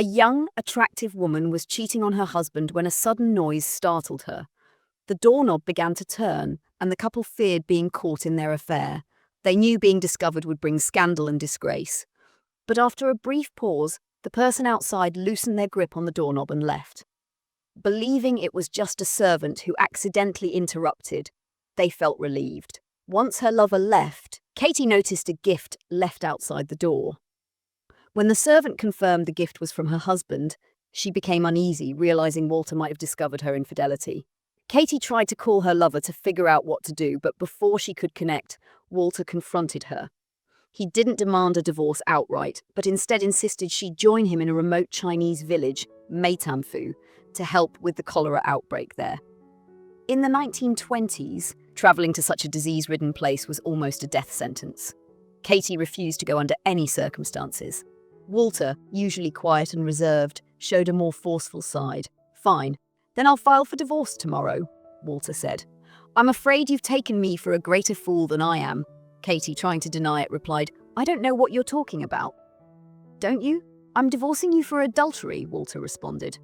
A young, attractive woman was cheating on her husband when a sudden noise startled her. The doorknob began to turn, and the couple feared being caught in their affair. They knew being discovered would bring scandal and disgrace. But after a brief pause, the person outside loosened their grip on the doorknob and left. Believing it was just a servant who accidentally interrupted, they felt relieved. Once her lover left, Katie noticed a gift left outside the door. When the servant confirmed the gift was from her husband, she became uneasy, realizing Walter might have discovered her infidelity. Katie tried to call her lover to figure out what to do, but before she could connect, Walter confronted her. He didn't demand a divorce outright, but instead insisted she join him in a remote Chinese village, Meitanfu, to help with the cholera outbreak there. In the 1920s, traveling to such a disease-ridden place was almost a death sentence. Katie refused to go under any circumstances. Walter, usually quiet and reserved, showed a more forceful side. "Fine, then I'll file for divorce tomorrow," Walter said. "I'm afraid you've taken me for a greater fool than I am." Katie, trying to deny it, replied, "I don't know what you're talking about." "Don't you? I'm divorcing you for adultery," Walter responded.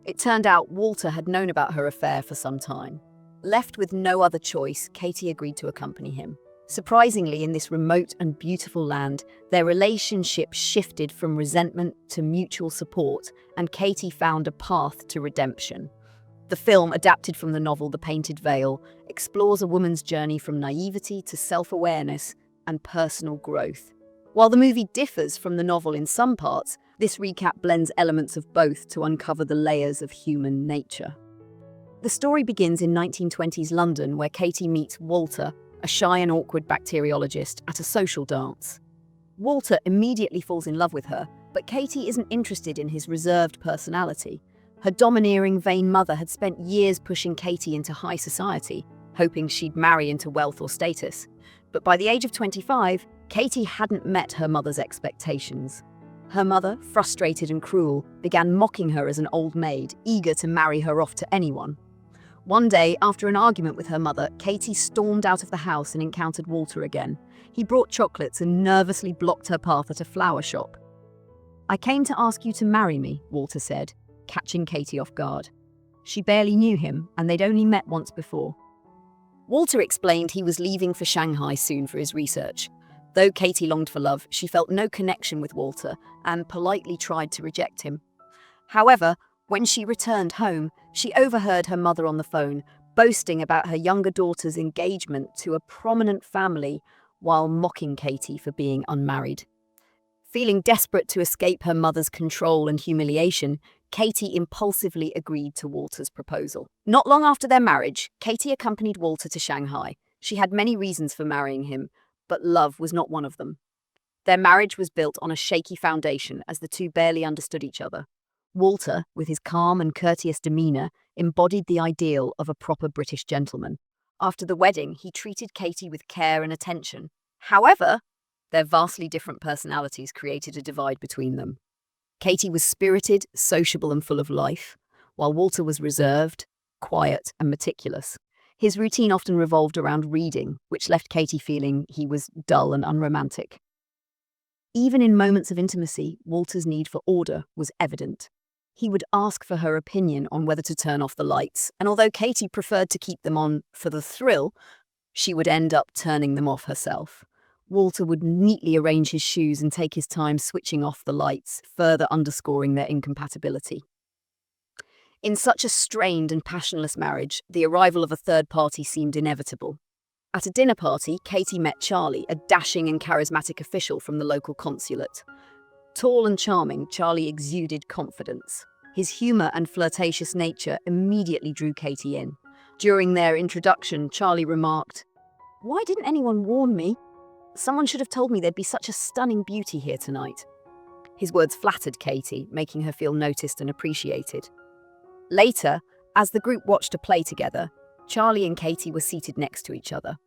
It turned out Walter had known about her affair for some time. Left with no other choice, Katie agreed to accompany him. Surprisingly, in this remote and beautiful land, their relationship shifted from resentment to mutual support, and Katie found a path to redemption. The film, adapted from the novel The Painted Veil, explores a woman's journey from naivety to self-awareness and personal growth. While the movie differs from the novel in some parts, this recap blends elements of both to uncover the layers of human nature. The story begins in 1920s London, where Katie meets Walter, a shy and awkward bacteriologist, at a social dance. Walter immediately falls in love with her, but Katie isn't interested in his reserved personality. Her domineering, vain mother had spent years pushing Katie into high society, hoping she'd marry into wealth or status. But by the age of 25, Katie hadn't met her mother's expectations. Her mother, frustrated and cruel, began mocking her as an old maid, eager to marry her off to anyone. One day, after an argument with her mother, Katie stormed out of the house and encountered Walter again. He brought chocolates and nervously blocked her path at a flower shop. "I came to ask you to marry me," Walter said, catching Katie off guard. She barely knew him, and they'd only met once before. Walter explained he was leaving for Shanghai soon for his research. Though Katie longed for love, she felt no connection with Walter and politely tried to reject him. However, when she returned home, she overheard her mother on the phone, boasting about her younger daughter's engagement to a prominent family while mocking Katie for being unmarried. Feeling desperate to escape her mother's control and humiliation, Katie impulsively agreed to Walter's proposal. Not long after their marriage, Katie accompanied Walter to Shanghai. She had many reasons for marrying him, but love was not one of them. Their marriage was built on a shaky foundation as the two barely understood each other. Walter, with his calm and courteous demeanour, embodied the ideal of a proper British gentleman. After the wedding, he treated Katie with care and attention. However, their vastly different personalities created a divide between them. Katie was spirited, sociable and full of life, while Walter was reserved, quiet and meticulous. His routine often revolved around reading, which left Katie feeling he was dull and unromantic. Even in moments of intimacy, Walter's need for order was evident. He would ask for her opinion on whether to turn off the lights, and although Katie preferred to keep them on for the thrill, she would end up turning them off herself. Walter would neatly arrange his shoes and take his time switching off the lights, further underscoring their incompatibility. In such a strained and passionless marriage, the arrival of a third party seemed inevitable. At a dinner party, Katie met Charlie, a dashing and charismatic official from the local consulate. Tall and charming, Charlie exuded confidence. His humour and flirtatious nature immediately drew Katie in. During their introduction, Charlie remarked, "Why didn't anyone warn me? Someone should have told me there'd be such a stunning beauty here tonight." His words flattered Katie, making her feel noticed and appreciated. Later, as the group watched a play together, Charlie and Katie were seated next to each other.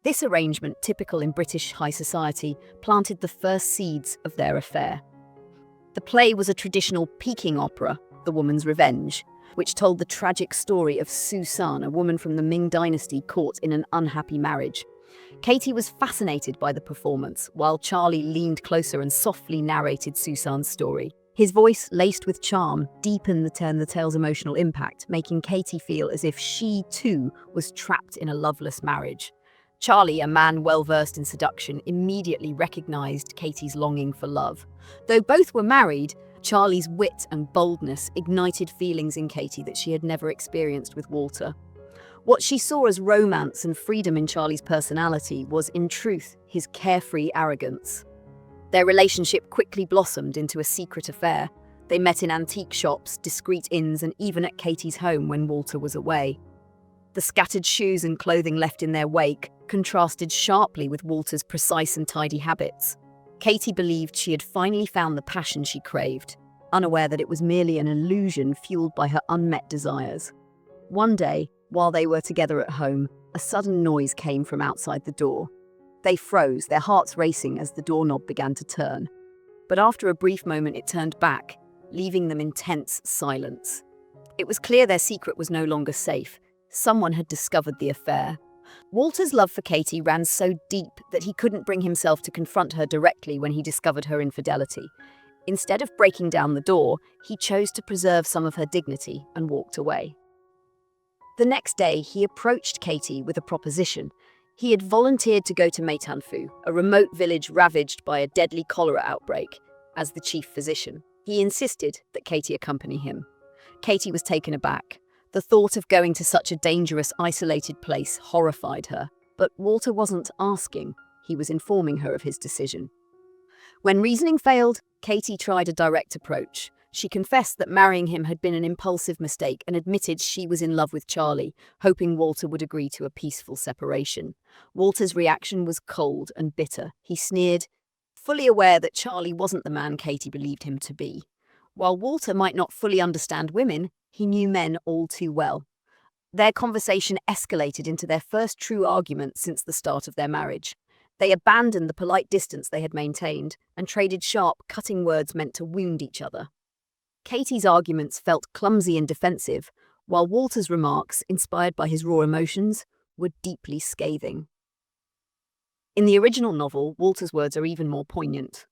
This arrangement, typical in British high society, planted the first seeds of their affair. The play was a traditional Peking opera, The Woman's Revenge, which told the tragic story of Su San, a woman from the Ming dynasty caught in an unhappy marriage. Katie was fascinated by the performance, while Charlie leaned closer and softly narrated Su San's story. His voice, laced with charm, deepened the tale's emotional impact, making Katie feel as if she, too, was trapped in a loveless marriage. Charlie, a man well-versed in seduction, immediately recognized Katie's longing for love. Though both were married, Charlie's wit and boldness ignited feelings in Katie that she had never experienced with Walter. What she saw as romance and freedom in Charlie's personality was, in truth, his carefree arrogance. Their relationship quickly blossomed into a secret affair. They met in antique shops, discreet inns, and even at Katie's home when Walter was away. The scattered shoes and clothing left in their wake contrasted sharply with Walter's precise and tidy habits. Katie believed she had finally found the passion she craved, unaware that it was merely an illusion fueled by her unmet desires. One day, while they were together at home, a sudden noise came from outside the door. They froze, their hearts racing as the doorknob began to turn. But after a brief moment, it turned back, leaving them in tense silence. It was clear their secret was no longer safe. Someone had discovered the affair. Walter's love for Katie ran so deep that he couldn't bring himself to confront her directly when he discovered her infidelity. Instead of breaking down the door, he chose to preserve some of her dignity and walked away. The next day, he approached Katie with a proposition. He had volunteered to go to Meitanfu, a remote village ravaged by a deadly cholera outbreak, as the chief physician. He insisted that Katie accompany him. Katie was taken aback. The thought of going to such a dangerous, isolated place horrified her. But Walter wasn't asking, he was informing her of his decision. When reasoning failed, Katie tried a direct approach. She confessed that marrying him had been an impulsive mistake and admitted she was in love with Charlie, hoping Walter would agree to a peaceful separation. Walter's reaction was cold and bitter. He sneered, fully aware that Charlie wasn't the man Katie believed him to be. While Walter might not fully understand women, he knew men all too well. Their conversation escalated into their first true argument since the start of their marriage. They abandoned the polite distance they had maintained and traded sharp, cutting words meant to wound each other. Katie's arguments felt clumsy and defensive, while Walter's remarks, inspired by his raw emotions, were deeply scathing. In the original novel, Walter's words are even more poignant.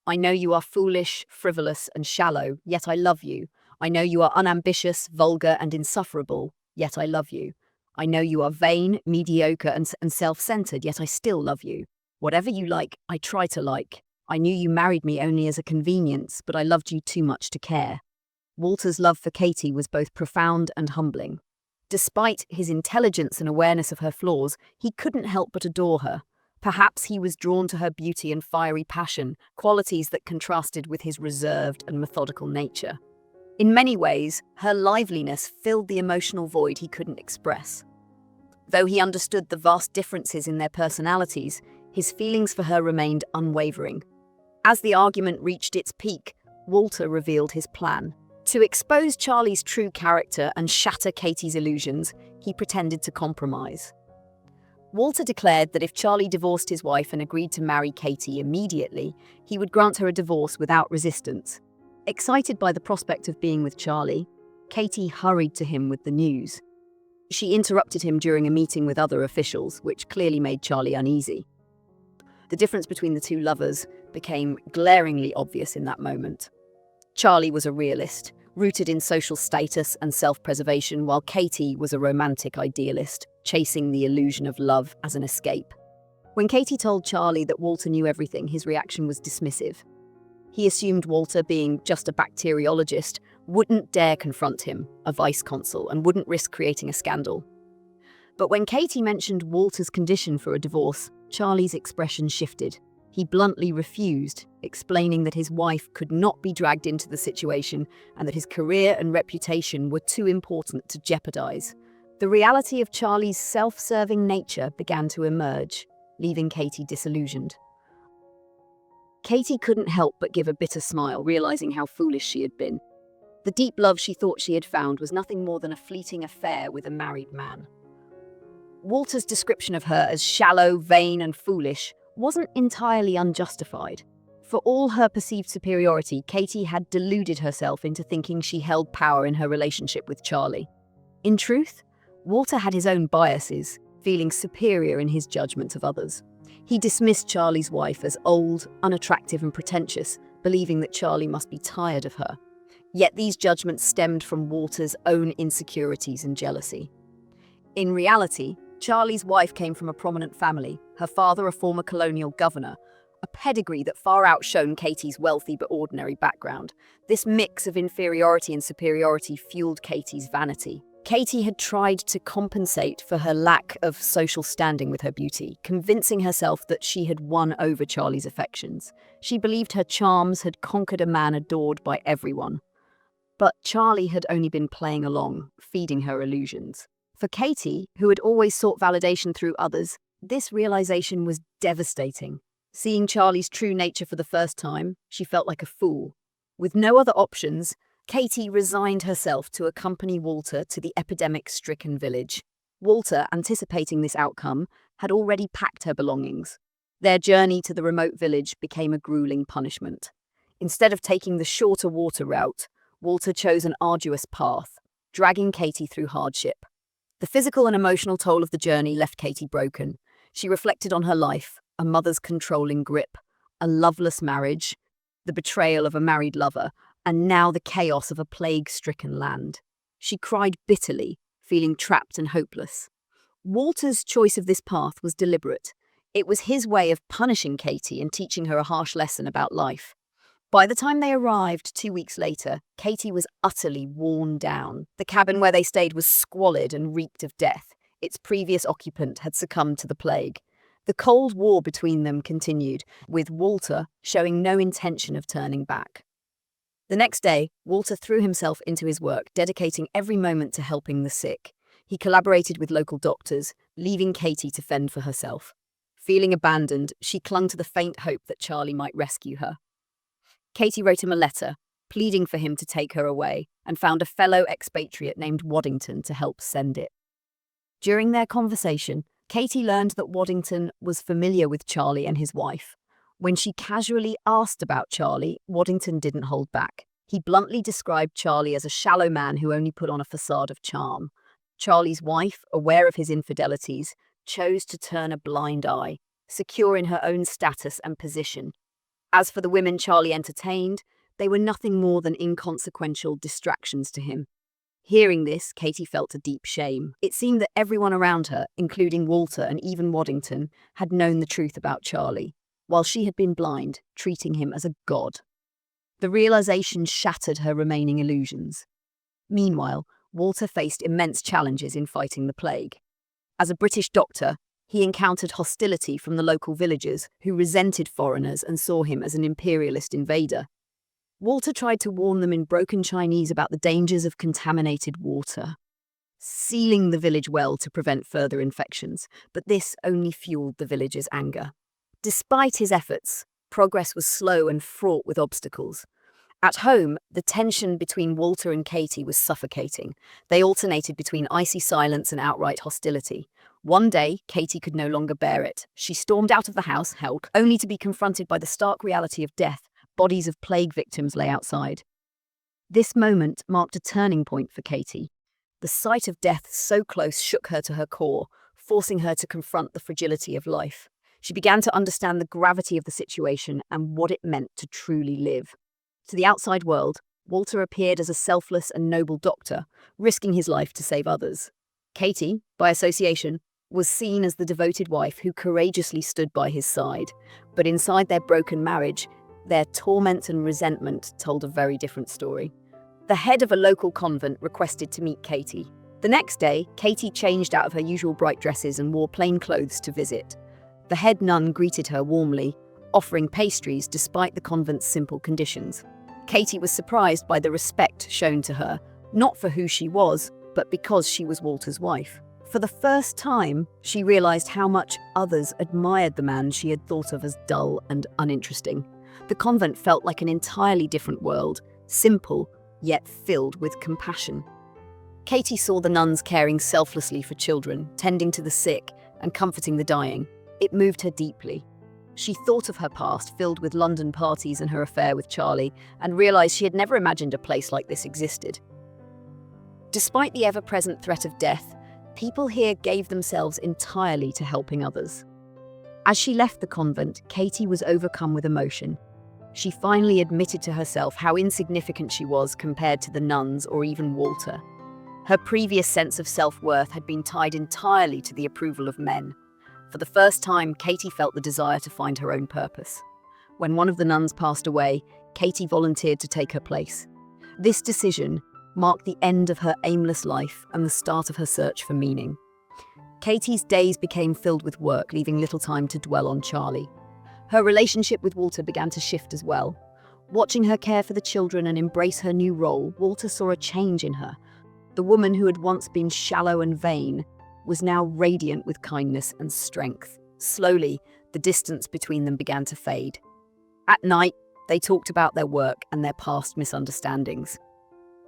"I know you are foolish, frivolous, and shallow, yet I love you. I know you are unambitious, vulgar, and insufferable, yet I love you. I know you are vain, mediocre, and self-centered, yet I still love you. Whatever you like, I try to like. I knew you married me only as a convenience, but I loved you too much to care." Walter's love for Katie was both profound and humbling. Despite his intelligence and awareness of her flaws, he couldn't help but adore her. Perhaps he was drawn to her beauty and fiery passion, qualities that contrasted with his reserved and methodical nature. In many ways, her liveliness filled the emotional void he couldn't express. Though he understood the vast differences in their personalities, his feelings for her remained unwavering. As the argument reached its peak, Walter revealed his plan. To expose Charlie's true character and shatter Katie's illusions, he pretended to compromise. Walter declared that if Charlie divorced his wife and agreed to marry Katie immediately, he would grant her a divorce without resistance. Excited by the prospect of being with Charlie, Katie hurried to him with the news. She interrupted him during a meeting with other officials, which clearly made Charlie uneasy. The difference between the two lovers became glaringly obvious in that moment. Charlie was a realist, rooted in social status and self-preservation, while Katie was a romantic idealist, chasing the illusion of love as an escape. When Katie told Charlie that Walter knew everything, his reaction was dismissive. He assumed Walter, being just a bacteriologist, wouldn't dare confront him, a vice consul, and wouldn't risk creating a scandal. But when Katie mentioned Walter's condition for a divorce, Charlie's expression shifted. He bluntly refused, explaining that his wife could not be dragged into the situation and that his career and reputation were too important to jeopardize. The reality of Charlie's self-serving nature began to emerge, leaving Katie disillusioned. Katie couldn't help but give a bitter smile, realizing how foolish she had been. The deep love she thought she had found was nothing more than a fleeting affair with a married man. Walter's description of her as shallow, vain, and foolish wasn't entirely unjustified. For all her perceived superiority, Katie had deluded herself into thinking she held power in her relationship with Charlie. In truth, Walter had his own biases, feeling superior in his judgment of others. He dismissed Charlie's wife as old, unattractive, and pretentious, believing that Charlie must be tired of her. Yet these judgments stemmed from Walter's own insecurities and jealousy. In reality, Charlie's wife came from a prominent family, her father a former colonial governor, a pedigree that far outshone Katie's wealthy but ordinary background. This mix of inferiority and superiority fueled Katie's vanity. Katie had tried to compensate for her lack of social standing with her beauty, convincing herself that she had won over Charlie's affections. She believed her charms had conquered a man adored by everyone. But Charlie had only been playing along, feeding her illusions. For Katie, who had always sought validation through others, this realization was devastating. Seeing Charlie's true nature for the first time, she felt like a fool. With no other options, Katie resigned herself to accompany Walter to the epidemic-stricken village. Walter, anticipating this outcome, had already packed her belongings. Their journey to the remote village became a grueling punishment. Instead of taking the shorter water route, Walter chose an arduous path, dragging Katie through hardship. The physical and emotional toll of the journey left Katie broken. She reflected on her life, a mother's controlling grip, a loveless marriage, the betrayal of a married lover, and now the chaos of a plague-stricken land. She cried bitterly, feeling trapped and hopeless. Walter's choice of this path was deliberate. It was his way of punishing Katie and teaching her a harsh lesson about life. By the time they arrived 2 weeks later, Katie was utterly worn down. The cabin where they stayed was squalid and reeked of death. Its previous occupant had succumbed to the plague. The Cold War between them continued, with Walter showing no intention of turning back. The next day, Walter threw himself into his work, dedicating every moment to helping the sick. He collaborated with local doctors, leaving Katie to fend for herself. Feeling abandoned, she clung to the faint hope that Charlie might rescue her. Katie wrote him a letter, pleading for him to take her away, and found a fellow expatriate named Waddington to help send it. During their conversation, Katie learned that Waddington was familiar with Charlie and his wife. When she casually asked about Charlie, Waddington didn't hold back. He bluntly described Charlie as a shallow man who only put on a facade of charm. Charlie's wife, aware of his infidelities, chose to turn a blind eye, secure in her own status and position. As for the women Charlie entertained, they were nothing more than inconsequential distractions to him. Hearing this, Katie felt a deep shame. It seemed that everyone around her, including Walter and even Waddington, had known the truth about Charlie, while she had been blind, treating him as a god. The realization shattered her remaining illusions. Meanwhile, Walter faced immense challenges in fighting the plague. As a British doctor, he encountered hostility from the local villagers who resented foreigners and saw him as an imperialist invader. Walter tried to warn them in broken Chinese about the dangers of contaminated water, sealing the village well to prevent further infections, but this only fueled the villagers' anger. Despite his efforts, progress was slow and fraught with obstacles. At home, the tension between Walter and Katie was suffocating. They alternated between icy silence and outright hostility. One day, Katie could no longer bear it. She stormed out of the house, help, only to be confronted by the stark reality of death. Bodies of plague victims lay outside. This moment marked a turning point for Katie. The sight of death so close shook her to her core, forcing her to confront the fragility of life. She began to understand the gravity of the situation and what it meant to truly live. To the outside world, Walter appeared as a selfless and noble doctor, risking his life to save others. Katie, by association, was seen as the devoted wife who courageously stood by his side. But inside their broken marriage, their torment and resentment told a very different story. The head of a local convent requested to meet Katie. The next day, Katie changed out of her usual bright dresses and wore plain clothes to visit. The head nun greeted her warmly, offering pastries despite the convent's simple conditions. Katie was surprised by the respect shown to her, not for who she was, but because she was Walter's wife. For the first time, she realized how much others admired the man she had thought of as dull and uninteresting. The convent felt like an entirely different world, simple, yet filled with compassion. Katie saw the nuns caring selflessly for children, tending to the sick, and comforting the dying. It moved her deeply. She thought of her past, filled with London parties and her affair with Charlie, and realized she had never imagined a place like this existed. Despite the ever-present threat of death, people here gave themselves entirely to helping others. As she left the convent, Katie was overcome with emotion. She finally admitted to herself how insignificant she was compared to the nuns or even Walter. Her previous sense of self-worth had been tied entirely to the approval of men. For the first time, Katie felt the desire to find her own purpose. When one of the nuns passed away, Katie volunteered to take her place. This decision marked the end of her aimless life and the start of her search for meaning. Katie's days became filled with work, leaving little time to dwell on Charlie. Her relationship with Walter began to shift as well. Watching her care for the children and embrace her new role, Walter saw a change in her. The woman who had once been shallow and vain was now radiant with kindness and strength. Slowly, the distance between them began to fade. At night, they talked about their work and their past misunderstandings.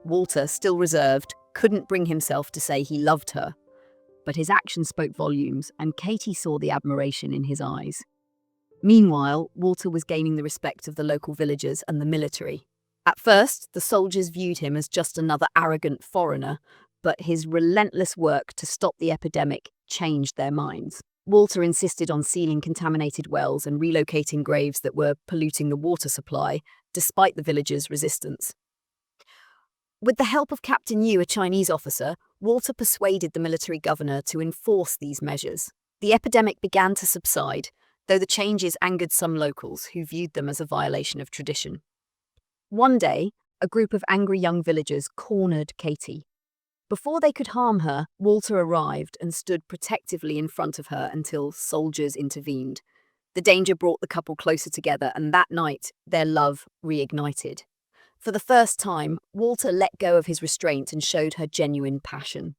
Walter, still reserved, couldn't bring himself to say he loved her. But his actions spoke volumes, and Katie saw the admiration in his eyes. Meanwhile, Walter was gaining the respect of the local villagers and the military. At first, the soldiers viewed him as just another arrogant foreigner, but his relentless work to stop the epidemic changed their minds. Walter insisted on sealing contaminated wells and relocating graves that were polluting the water supply, despite the villagers' resistance. With the help of Captain Yu, a Chinese officer, Walter persuaded the military governor to enforce these measures. The epidemic began to subside, though the changes angered some locals who viewed them as a violation of tradition. One day, a group of angry young villagers cornered Katie. Before they could harm her, Walter arrived and stood protectively in front of her until soldiers intervened. The danger brought the couple closer together, and that night, their love reignited. For the first time, Walter let go of his restraint and showed her genuine passion.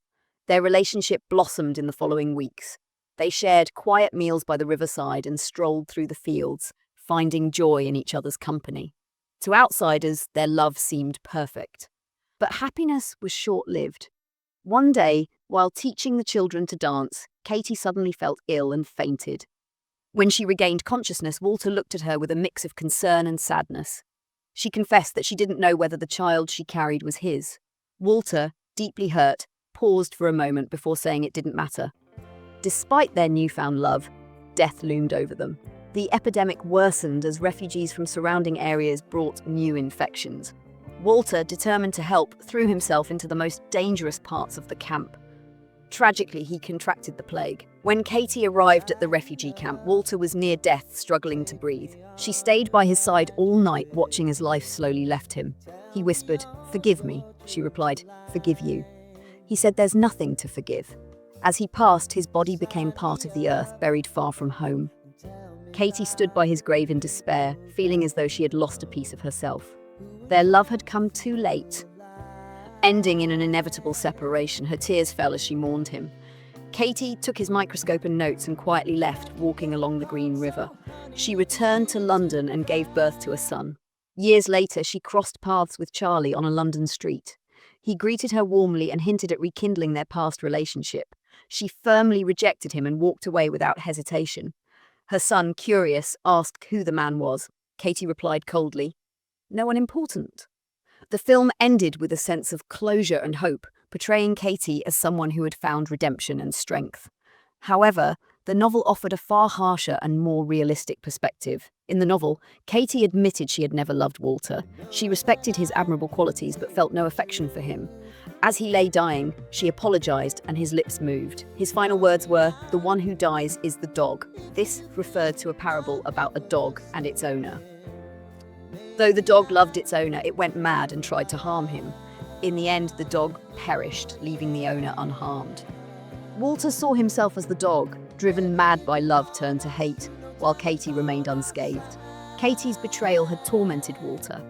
Their relationship blossomed in the following weeks. They shared quiet meals by the riverside and strolled through the fields, finding joy in each other's company. To outsiders, their love seemed perfect. But happiness was short-lived. One day, while teaching the children to dance, Katie suddenly felt ill and fainted. When she regained consciousness, Walter looked at her with a mix of concern and sadness. She confessed that she didn't know whether the child she carried was his. Walter, deeply hurt, paused for a moment before saying it didn't matter. Despite their newfound love, death loomed over them. The epidemic worsened as refugees from surrounding areas brought new infections. Walter, determined to help, threw himself into the most dangerous parts of the camp. Tragically, he contracted the plague. When Katie arrived at the refugee camp, Walter was near death, struggling to breathe. She stayed by his side all night, watching as life slowly left him. He whispered, "Forgive me," she replied, "Forgive you." He said, "There's nothing to forgive." As he passed, his body became part of the earth, buried far from home. Katie stood by his grave in despair, feeling as though she had lost a piece of herself. Their love had come too late. Ending in an inevitable separation, her tears fell as she mourned him. Katie took his microscope and notes and quietly left, walking along the Green River. She returned to London and gave birth to a son. Years later, she crossed paths with Charlie on a London street. He greeted her warmly and hinted at rekindling their past relationship. She firmly rejected him and walked away without hesitation. Her son, curious, asked who the man was. Katie replied coldly, "No one important." The film ended with a sense of closure and hope, portraying Katie as someone who had found redemption and strength. However, the novel offered a far harsher and more realistic perspective. In the novel, Katie admitted she had never loved Walter. She respected his admirable qualities but felt no affection for him. As he lay dying, she apologized and his lips moved. His final words were, "The one who dies is the dog." This referred to a parable about a dog and its owner. Though the dog loved its owner, it went mad and tried to harm him. In the end, the dog perished, leaving the owner unharmed. Walter saw himself as the dog, driven mad by love turned to hate, while Katie remained unscathed. Katie's betrayal had tormented Walter.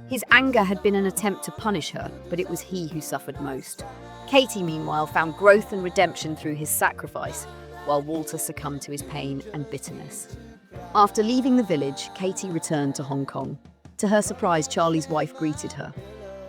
His anger had been an attempt to punish her, but it was he who suffered most. Katie, meanwhile, found growth and redemption through his sacrifice, while Walter succumbed to his pain and bitterness. After leaving the village, Katie returned to Hong Kong. To her surprise, Charlie's wife greeted her.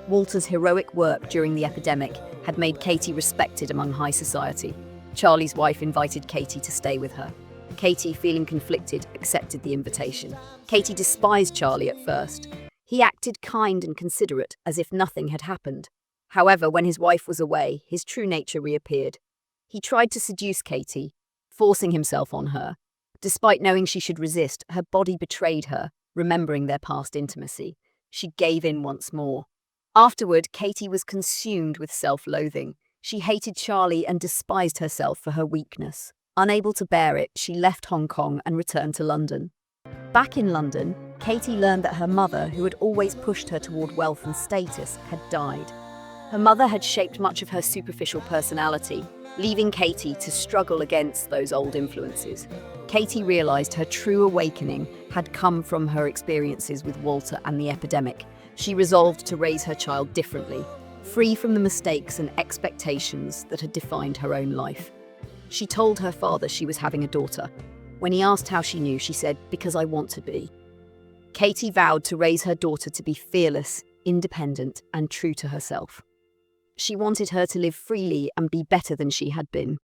Walter's heroic work during the epidemic had made Katie respected among high society. Charlie's wife invited Katie to stay with her. Katie, feeling conflicted, accepted the invitation. Katie despised Charlie at first. He acted kind and considerate, as if nothing had happened. However, when his wife was away, his true nature reappeared. He tried to seduce Katie, forcing himself on her. Despite knowing she should resist, her body betrayed her. Remembering their past intimacy, she gave in once more. Afterward, Katie was consumed with self-loathing. She hated Charlie and despised herself for her weakness. Unable to bear it, she left Hong Kong and returned to London. Back in London, Katie learned that her mother, who had always pushed her toward wealth and status, had died. Her mother had shaped much of her superficial personality, leaving Katie to struggle against those old influences. Katie realized her true awakening had come from her experiences with Walter and the epidemic. She resolved to raise her child differently, free from the mistakes and expectations that had defined her own life. She told her father she was having a daughter. When he asked how she knew, she said, "Because I want to be." Katie vowed to raise her daughter to be fearless, independent, and true to herself. She wanted her to live freely and be better than she had been.